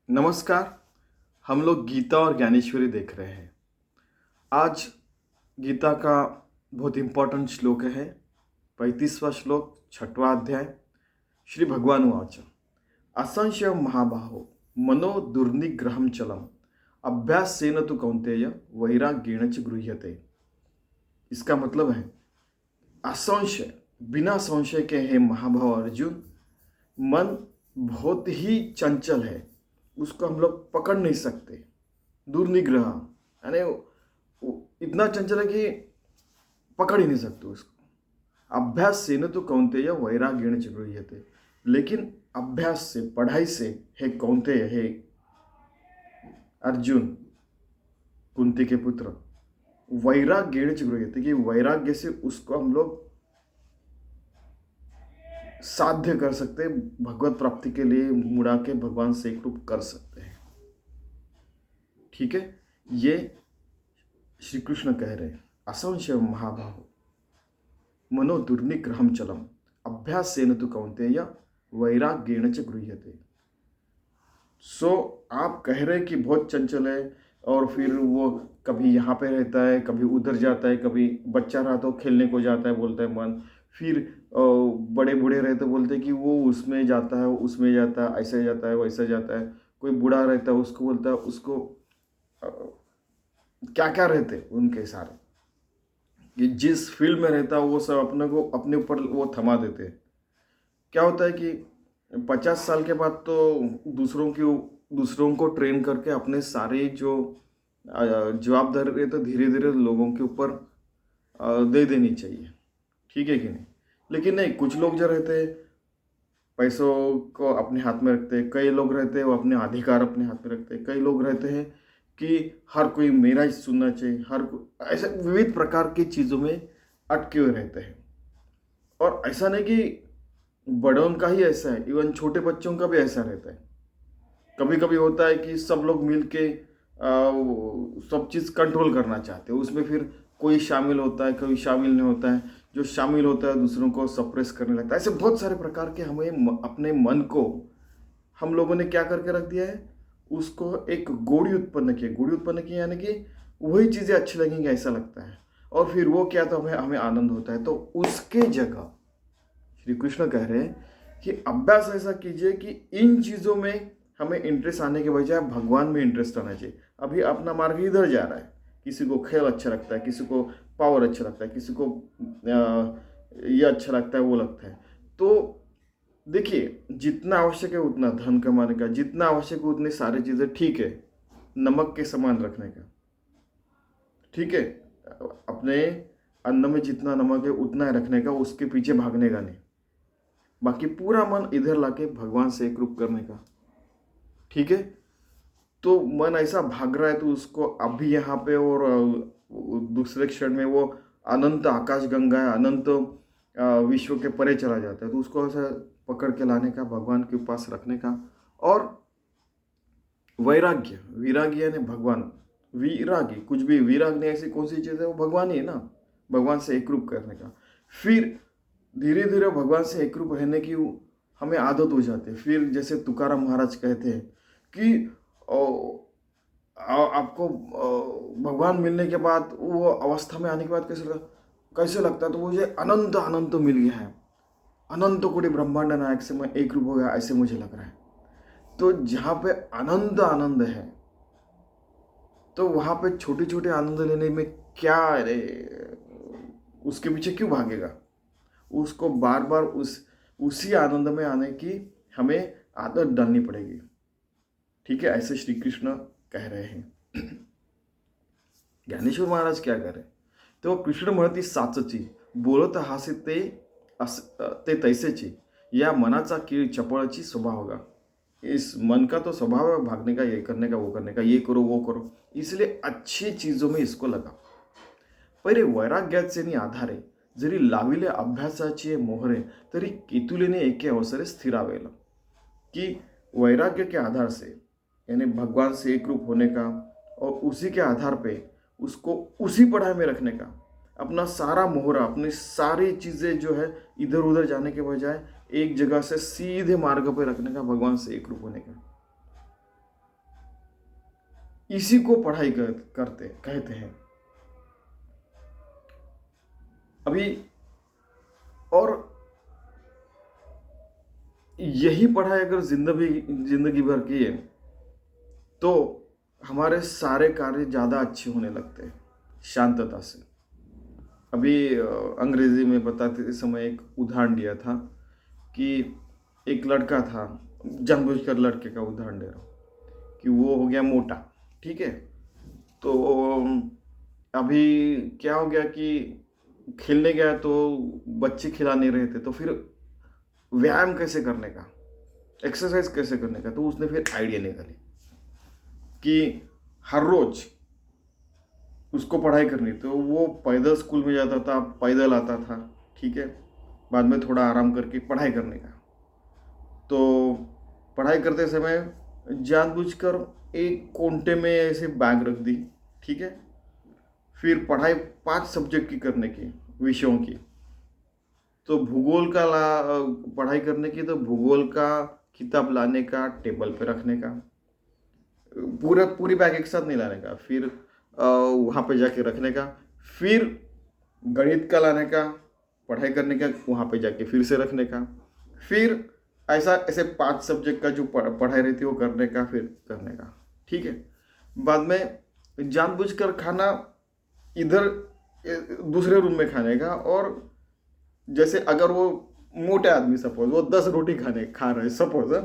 नमस्कार। हम लोग गीता और ज्ञानेश्वरी देख रहे हैं। आज गीता का बहुत इम्पोर्टेंट श्लोक है। 35वां श्लोक, 6वां अध्याय। श्री भगवान उवाच असंशय महाबाहो मनो दुर्निग्रहम चलम अभ्यासेन तु कौन्तेय वैराग्येण च गृह्यते। इसका मतलब है असंशय, बिना संशय के हे महाभाव अर्जुन, मन बहुत ही चंचल है, उसको हम लोग पकड़ नहीं सकते। दुर्निग्रह यानी इतना चंचल है कि पकड़ ही नहीं सकते उसको। अभ्यास से न तो कौन्तेय वैराग्येण च गृह्यते, लेकिन अभ्यास से, पढ़ाई से हे कौन्तेय, हे अर्जुन, कुंती के पुत्र, वैराग्येण च गृह्यते, कि वैराग्य से उसको हम लोग साध्य कर सकते, भगवत प्राप्ति के लिए मुड़ा के भगवान से एक रूप कर सकते हैं। ठीक है, ये श्री कृष्ण कह रहे हैं असंशय महाबाहो मनो दुर्निग्रहम चलम अभ्यासेन तु कौन्तेय वैराग्येण च गृह्यते। सो आप कह रहे हैं कि बहुत चंचल है, और फिर वो कभी यहाँ पे रहता है, कभी उधर जाता है, कभी बच्चा रहा तो खेलने को जाता है, बोलता है मन, फिर बड़े बूढ़े रहते बोलते हैं कि वो उसमें जाता है, उसमें जाता है, ऐसे जाता है, वैसे जाता है। कोई बूढ़ा रहता है, उसको बोलता है, उसको क्या क्या रहते उनके सारे, कि जिस फील्ड में रहता है वो सब अपने को अपने ऊपर वो थमा देते हैं। क्या होता है कि 50 साल के बाद तो दूसरों को ट्रेन करके अपने सारे जो जवाबदारी है तो धीरे धीरे लोगों के ऊपर दे देनी चाहिए। ठीक है कि नहीं? लेकिन नहीं, कुछ लोग जो रहते हैं पैसों को अपने हाथ में रखते हैं, कई लोग रहते हैं वो अपने अधिकार अपने हाथ में रखते हैं, कई लोग रहते हैं कि हर कोई मेरा ही सुनना चाहिए, ऐसे विविध प्रकार की चीज़ों में अटके हुए रहते हैं। और ऐसा नहीं कि बड़ों का ही ऐसा है, इवन छोटे बच्चों का भी ऐसा रहता है। कभी कभी होता है कि सब लोग मिल के सब चीज़ कंट्रोल करना चाहते हैं, उसमें फिर कोई शामिल होता है, कोई शामिल नहीं होता है। जो शामिल होता है दूसरों को सप्रेस करने लगता है। ऐसे बहुत सारे प्रकार के हमें अपने मन को हम लोगों ने क्या करके रख दिया है, उसको एक गोड़ी उत्पन्न किया यानी कि वही चीज़ें अच्छी लगेंगी ऐसा लगता है, और फिर वो क्या, तो हमें हमें आनंद होता है। तो उसके जगह श्री कृष्ण कह रहे हैं कि अभ्यास ऐसा कीजिए कि इन चीज़ों में हमें इंटरेस्ट आने के बजाय भगवान में इंटरेस्ट आना चाहिए। अभी अपना मार्ग इधर जा रहा है, किसी को खेल अच्छा लगता है, किसी को पावर अच्छा लगता है, किसी को ये अच्छा लगता है, वो लगता है। तो देखिए, जितना आवश्यक है उतना धन कमाने का, जितना आवश्यक है उतनी सारी चीज़ें ठीक है, नमक के समान रखने का। ठीक है, अपने अन्न में जितना नमक है उतना ही रखने का, उसके पीछे भागने का नहीं। बाकी पूरा मन इधर लाके भगवान से एक रूप करने का। ठीक है, तो मन ऐसा भाग रहा है तो उसको अभी यहाँ पे और दूसरे क्षण में वो अनंत आकाश गंगा है, अनंत विश्व के परे चला जाता है। तो उसको ऐसा पकड़ के लाने का, भगवान के पास रखने का। और वैराग्य, विरागी यानी भगवान, विरागी कुछ भी, विराग नहीं ऐसी कौन सी चीज़ है, वो भगवान ही है ना, भगवान से एक रूप करने का। फिर धीरे धीरे भगवान से एक रूप रहने की हमें आदत हो जाती है। फिर जैसे तुकाराम महाराज कहते हैं कि आपको भगवान मिलने के बाद, वो अवस्था में आने के बाद कैसे लगता है, तो मुझे अनंत आनंद तो मिल गया है, अनंत कोटि ब्रह्मांड नायक से मैं एक रूप हो गया, ऐसे मुझे लग रहा है। तो जहाँ पे अनंत आनंद है, तो वहाँ पे छोटे छोटे आनंद लेने में क्या, अरे उसके पीछे क्यों भागेगा? उसको बार बार उसी आनंद में आने की हमें आदत डालनी पड़ेगी। ठीक है, ऐसे श्री कृष्ण कह रहे हैं। ज्ञानेश्वर महाराज क्या कह रहे, तो कृष्ण म्हणती साचची बोलत हासे ते तैसेची या मनाचा कीळ चपळची स्वभाव होगा। इस मन का तो स्वभाव है भागने का, ये करने का, वो करने का, ये करो वो करो, इसलिए अच्छी चीजों में इसको लगा। पहिले वैराग्याचे नि आधारे जरी लाविले अभ्यासाचे मोहरे, तरी केतुलीने एके अवसरे स्थिरावेल। कि वैराग्य के आधार से यानी भगवान से एक रूप होने का, और उसी के आधार पे उसको उसी पढ़ाई में रखने का, अपना सारा मोहरा, अपनी सारी चीज़ें जो है इधर उधर जाने के बजाय एक जगह से सीधे मार्ग पे रखने का, भगवान से एक रूप होने का। इसी को पढ़ाई करते कहते हैं अभी। और यही पढ़ाई अगर जिंदगी भर की है तो हमारे सारे कार्य ज़्यादा अच्छे होने लगते हैं शांतता से। अभी अंग्रेजी में बताते समय एक उदाहरण दिया था कि एक लड़का था, जानबूझकर लड़के का उदाहरण दे रहा हूँ, कि वो हो गया मोटा, ठीक है। तो अभी क्या हो गया कि खेलने गया तो बच्चे खिला नहीं रहे थे, तो फिर व्यायाम कैसे करने का, एक्सरसाइज कैसे करने का, तो उसने फिर आइडिया निकाली कि हर रोज उसको पढ़ाई करनी। तो वो पैदल स्कूल में जाता था, पैदल आता था, ठीक है। बाद में थोड़ा आराम करके पढ़ाई करने का। तो पढ़ाई करते समय जानबूझकर एक कोने में ऐसे बैग रख दी, ठीक है। फिर पढ़ाई 5 सब्जेक्ट की करने की, विषयों की। तो भूगोल का पढ़ाई करने की, तो भूगोल का किताब लाने का, टेबल पे रखने का, पूरी बैग एक साथ नहीं लाने का, फिर वहाँ पे जाके रखने का, फिर गणित का लाने का, पढ़ाई करने का, वहाँ पे जाके फिर से रखने का, फिर ऐसे 5 सब्जेक्ट का जो पढ़ाई रहती है वो करने का, फिर करने का, ठीक है। बाद में जानबूझकर खाना इधर दूसरे रूम में खाने का। और जैसे अगर वो मोटे आदमी, सपोज वो 10 रोटी खा रहे सपोज है,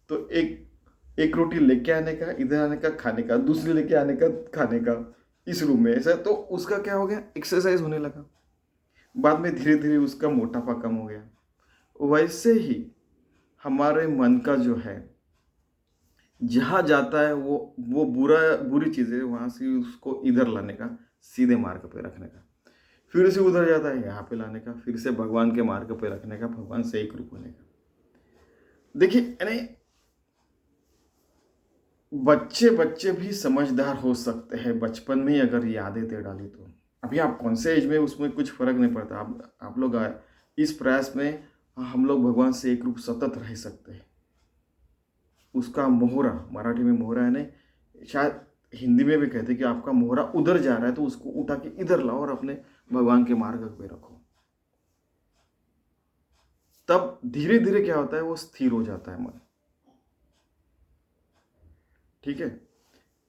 तो एक रोटी लेके आने का, इधर आने का खाने का, दूसरी लेके आने का खाने का, इस रूम में ऐसा। तो उसका क्या हो गया, एक्सरसाइज होने लगा। बाद में धीरे धीरे उसका मोटापा कम हो गया। वैसे ही हमारे मन का जो है, जहाँ जाता है वो बुरी चीज़ें, वहाँ से उसको इधर लाने का, सीधे मार्ग पे रखने का। फिर से उधर जाता है, यहाँ पे लाने का, फिर से भगवान के मार्ग पे रखने का, भगवान से एक रूप होने का। देखिए यानी बच्चे भी समझदार हो सकते हैं बचपन में ही, अगर ये आदतें डाली तो। अभी आप कौन से एज में, उसमें कुछ फर्क नहीं पड़ता। आप लोग इस प्रयास में, हम लोग भगवान से एक रूप सतत रह सकते हैं। उसका मोहरा, मराठी में मोहरा है नहीं, शायद हिंदी में भी कहते हैं कि आपका मोहरा उधर जा रहा है तो उसको उठा के इधर लाओ और अपने भगवान के मार्ग पे रखो। तब धीरे धीरे क्या होता है, वो स्थिर हो जाता है मन, ठीक है।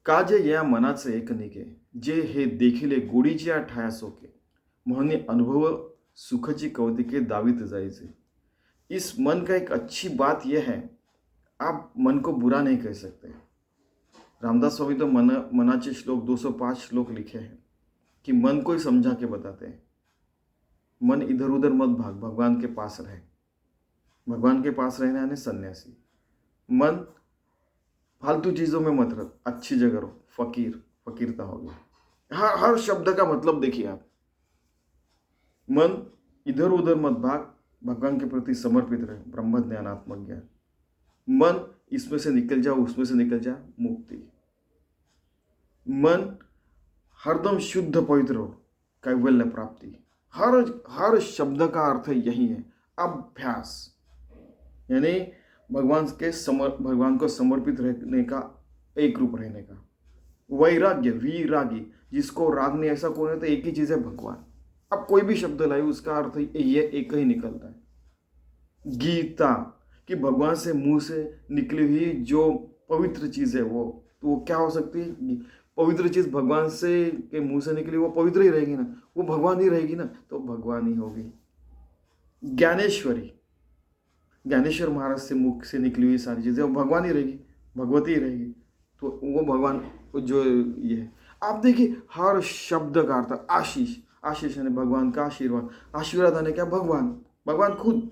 काजे या मनाचे एक निके, जे हे देखिले गोडीच्या ठायासोके, मोहनी अनुभव सुखची कौतिके दावित जायचे। इस मन का एक अच्छी बात यह है, आप मन को बुरा नहीं कह सकते। रामदास स्वामी तो मनाचे श्लोक 205 श्लोक लिखे हैं कि मन को ही समझा के बताते हैं। मन इधर उधर मत भाग, भगवान के पास रहे। भगवान के पास रहने यानी सन्यासी। मन फालतू चीज़ों में मत रहो, अच्छी जगह रहो। फकीरता हो गई। हर शब्द का मतलब देखिए आप। मन इधर उधर मत भाग, भगवान के प्रति समर्पित रहे, ब्रह्म ज्ञान आत्मज्ञान। मन इसमें से निकल जा, उसमें से निकल जा, मुक्ति। मन हरदम शुद्ध पवित्र हो, कैवल्य प्राप्ति। हर शब्द का अर्थ यही है, अभ्यास। यानी भगवान को समर्पित रहने का, एक रूप रहने का। वैराग्य, विरागी, जिसको राग नहीं, ऐसा कौन है, तो एक ही चीज है, भगवान। अब कोई भी शब्द लाए, उसका अर्थ ये एक ही निकलता है। गीता, कि भगवान से मुंह से निकली हुई जो पवित्र चीज है वो क्या हो सकती है, पवित्र चीज भगवान से के मुंह से निकली, वो पवित्र ही रहेगी ना, वो भगवान ही रहेगी ना, तो भगवान ही होगी। ज्ञानेश्वर महाराज से मुख से निकली हुई सारी चीजें, वो भगवान ही रहेगी, भगवती ही रहेगी। तो वो भगवान जो ये है। आप देखिए हर शब्द का अर्थ, आशीष यानी भगवान का आशीर्वाद आने क्या, भगवान खुद।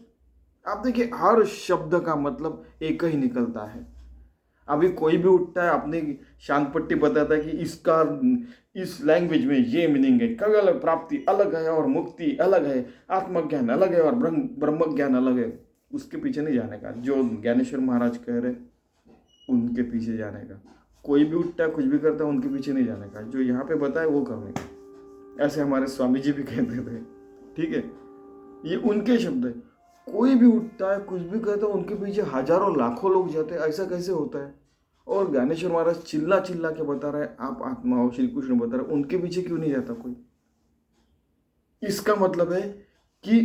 आप देखिए हर शब्द का मतलब एक ही निकलता है। अभी कोई भी उठता है, अपनी शांत पट्टी बताता है कि इसका इस लैंग्वेज में ये मीनिंग है, केवल प्राप्ति अलग है और मुक्ति अलग है, आत्मज्ञान अलग है और ब्रह्म ज्ञान अलग है। उसके पीछे नहीं जाने का, जो ज्ञानेश्वर महाराज कह रहे उनके पीछे जाने का। कोई भी उठता है, कुछ भी करता है, उनके पीछे नहीं जाने का, जो यहाँ पे बताए वो करने का। ऐसे हमारे स्वामी जी भी कहते थे, ठीक है, ये उनके शब्द है। कोई भी उठता है, कुछ भी कहता है, उनके पीछे हजारों लाखों लोग जाते हैं। ऐसा कैसे होता है? और ज्ञानेश्वर महाराज चिल्ला चिल्ला के बता रहे हैं आप आत्मा हो, श्री कृष्ण बता रहे, उनके पीछे क्यों नहीं जाता कोई? इसका मतलब है कि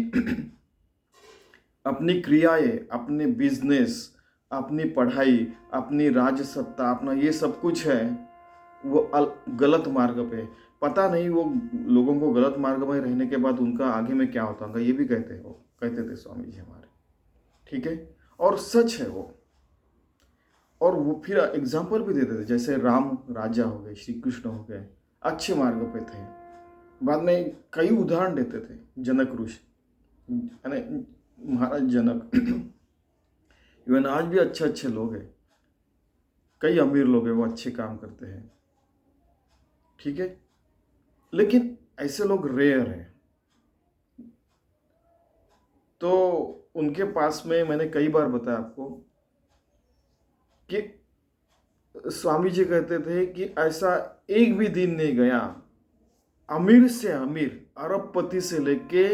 अपनी क्रियाएं, अपने बिजनेस, अपनी पढ़ाई, अपनी राजसत्ता, अपना ये सब कुछ है वो गलत मार्ग पे। पता नहीं वो लोगों को गलत मार्ग में रहने के बाद उनका आगे में क्या होता होगा, ये भी कहते थे स्वामी जी हमारे। ठीक है, और सच है वो। और वो फिर एग्जाम्पल भी देते थे, जैसे राम राजा हो गए, श्री कृष्ण हो गए, अच्छे मार्ग पे थे। बाद में कई उदाहरण देते थे, जनक ऋषि, यानी महाराज जनक। इवन आज भी अच्छे अच्छे लोग हैं, कई अमीर लोग हैं, वो अच्छे काम करते हैं। ठीक है, लेकिन ऐसे लोग रेयर हैं। तो उनके पास में मैंने कई बार बताया आपको कि स्वामी जी कहते थे कि ऐसा एक भी दिन नहीं गया, अमीर से अमीर, अरबपति से लेके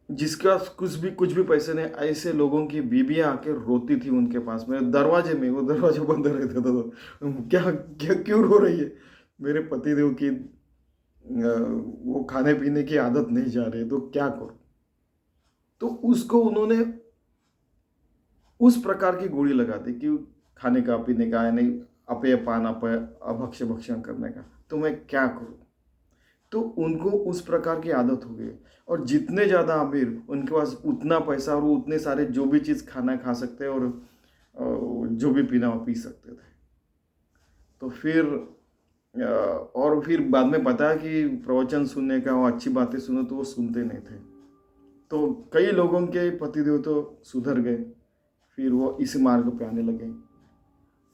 जिसका कुछ भी पैसे नहीं, ऐसे लोगों की बीबियां आके रोती थी उनके पास में, दरवाजे में, वो दरवाजा बंद रहता था तो क्या क्या क्यों रो रही है? मेरे पतिदेव की वो खाने पीने की आदत नहीं जा रही, तो क्या करो? तो उसको उन्होंने उस प्रकार की गोली लगा दी कि खाने का पीने का है नहीं, अपेय पान अपेय अभक्ष्य भक्षण करने का, तो मैं क्या करूं? तो उनको उस प्रकार की आदत हो गई। और जितने ज़्यादा अमीर, उनके पास उतना पैसा और वो उतने सारे जो भी चीज़ खाना खा सकते हैं और जो भी पीना वो पी सकते थे। तो फिर और फिर बाद में पता कि प्रवचन सुनने का, वो अच्छी बातें सुनो तो वो सुनते नहीं थे। तो कई लोगों के पतिदेव तो सुधर गए, फिर वो इस मार्ग पे आने लगे।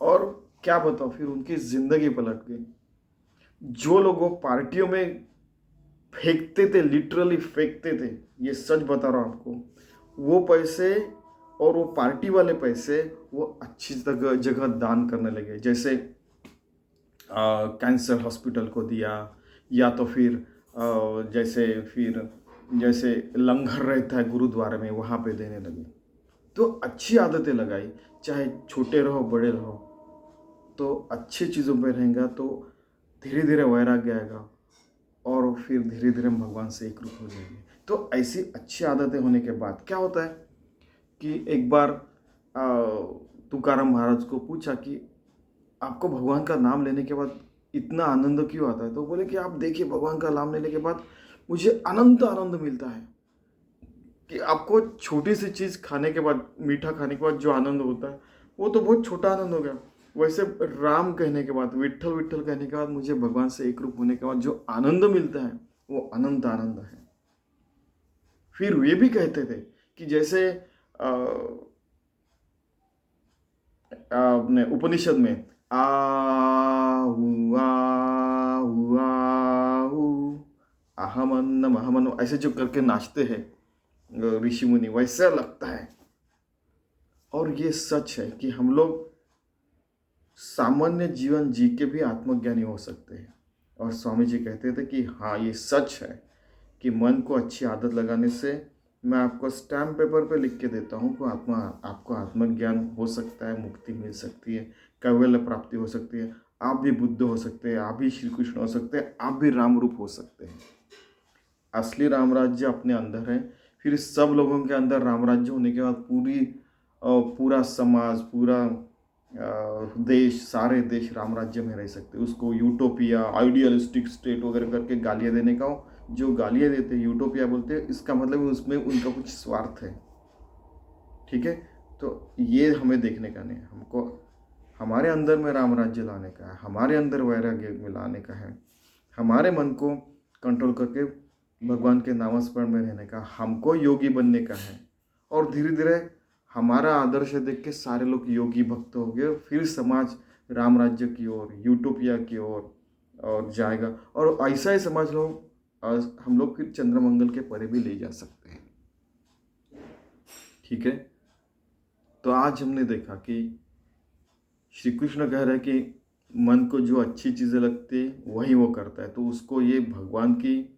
और क्या बताओ, फिर उनकी जिंदगी पलट गई। जो लोग वो पार्टियों में फेंकते थे, लिटरली फेंकते थे, ये सच बता रहा हूँ आपको, वो पैसे और वो पार्टी वाले पैसे वो अच्छी जगह दान करने लगे। जैसे कैंसर हॉस्पिटल को दिया, या तो फिर जैसे लंगर रहता है गुरुद्वारे में, वहाँ पे देने लगे। तो अच्छी आदतें लगाई, चाहे छोटे रहो बड़े रहो, तो अच्छी चीज़ों पे रहेगा तो धीरे धीरे वैराग्य आएगा और फिर धीरे धीरे हम भगवान से एक रूप हो जाएंगे। तो ऐसी अच्छी आदतें होने के बाद क्या होता है कि एक बार तुकाराम महाराज को पूछा कि आपको भगवान का नाम लेने के बाद इतना आनंद क्यों आता है? तो बोले कि आप देखिए, भगवान का नाम लेने के बाद मुझे अनंत आनंद मिलता है। कि आपको छोटी सी चीज़ खाने के बाद, मीठा खाने के बाद जो आनंद होता है वो तो बहुत छोटा आनंद हो गया। वैसे राम कहने के बाद, विट्ठल विट्ठल कहने के बाद मुझे भगवान से एक रूप होने के बाद जो आनंद मिलता है वो अनंत आनंद है। फिर वे भी कहते थे कि जैसे अपने उपनिषद में अहमन्नम अहमन्नम ऐसे जो करके नाचते हैं ऋषि मुनि, वैसा लगता है। और ये सच है कि हम लोग सामान्य जीवन जी के भी आत्मज्ञानी हो सकते हैं। और स्वामी जी कहते थे कि हाँ, ये सच है कि मन को अच्छी आदत लगाने से, मैं आपको स्टैम्प पेपर पे लिख के देता हूँ कि आपको आत्मज्ञान हो सकता है, मुक्ति मिल सकती है, कैवल्य प्राप्ति हो सकती है, आप भी बुद्ध हो सकते हैं, आप भी श्री कृष्ण हो सकते हैं, आप भी राम रूप हो सकते हैं। असली राम राज्य अपने अंदर है। फिर सब लोगों के अंदर राम राज्य होने के बाद पूरा समाज, पूरा देश, सारे देश राम राज्य में रह सकते। उसको यूटोपिया, आइडियलिस्टिक स्टेट वगैरह करके गालियाँ देने का, जो गालियाँ देते हैं यूटोपिया बोलते हैं, इसका मतलब उसमें उनका कुछ स्वार्थ है। ठीक है, तो ये हमें देखने का नहीं, हमको हमारे अंदर में राम राज्य लाने का है, हमारे अंदर वैराग्य में लाने का है, हमारे मन को कंट्रोल करके भगवान के नामस्मरण में रहने का, हमको योगी बनने का है। और धीरे धीरे हमारा आदर्श देख के सारे लोग योगी भक्त हो गए, फिर समाज राम राज्य की ओर, यूटोपिया की ओर और जाएगा। और ऐसा ही समझ लो, हम लोग फिर चंद्रमंगल के परे भी ले जा सकते हैं। ठीक है, तो आज हमने देखा कि श्री कृष्ण कह रहे हैं कि मन को जो अच्छी चीज़ें लगती है वही वो करता है। तो उसको ये भगवान की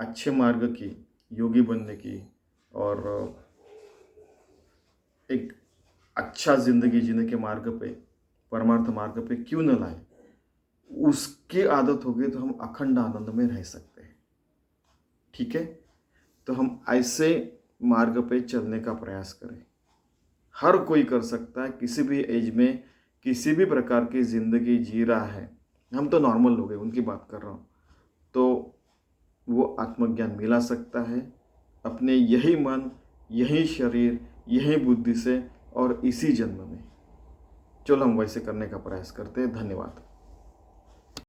अच्छे मार्ग की, योगी बनने की और एक अच्छा ज़िंदगी जीने के मार्ग पे, परमार्थ मार्ग पे क्यों न लाए? उसकी आदत होगी तो हम अखंड आनंद में रह सकते हैं। ठीक है? तो हम ऐसे मार्ग पे चलने का प्रयास करें। हर कोई कर सकता है, किसी भी एज में, किसी भी प्रकार की ज़िंदगी जी रहा है। हम तो नॉर्मल लोग हैं, उनकी बात कर रहा हूँ। तो वो आत्मज्ञान मिला सकता है अपने यही मन, यही शरीर, यही बुद्धि से और इसी जन्म में। चलो हम वैसे करने का प्रयास करते हैं। धन्यवाद।